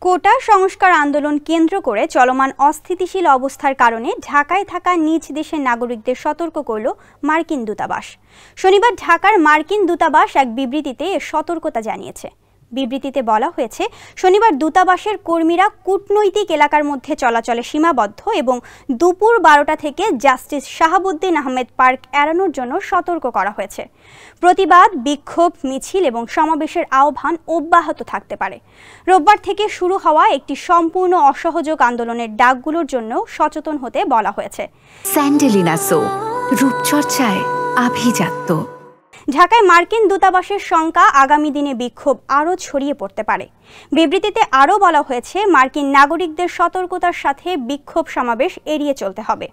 কোটা সংস্কার আন্দোলন কেন্দ্র করে চলমান অস্থিতিশীল অবস্থার কারণে ঢাকায় থাকা নিজ দেশের নাগরিকদের সতর্ক করল মার্কিন দূতাবাস। শনিবার ঢাকার মার্কিন দূতাবাস এক বিবৃতিতে এ সতর্কতা জানিয়েছে। বিবৃতিতে বলা হয়েছে, শনিবার দূতাবাসের কর্মীরা কূটনৈতিক এলাকার মধ্যে চলাচলে সীমাবদ্ধ এবং দুপুর 12টা থেকে জাস্টিস শাহাবুদ্দিন আহমেদ পার্ক এড়ানোর জন্য সতর্ক করা হয়েছে। প্রতিবাদ, বিক্ষোভ, মিছিল এবং সমাবেশের আহ্বান অব্যাহত থাকতে পারে। রোববার থেকে শুরু হওয়া একটি সম্পূর্ণ অসহযোগ আন্দোলনের ডাকগুলোর জন্য সচেতন হতে বলা হয়েছে। স্যান্ডেলিনা সো, রূপচর্চায় আভিজাত্য। ঢাকায় মার্কিন দূতাবাসের শঙ্কা, আগামী দিনে বিক্ষোভ আরও ছড়িয়ে পড়তে পারে। বিবৃতিতে আরও বলা হয়েছে, মার্কিন নাগরিকদের সতর্কতার সাথে বিক্ষোভ সমাবেশ এড়িয়ে চলতে হবে।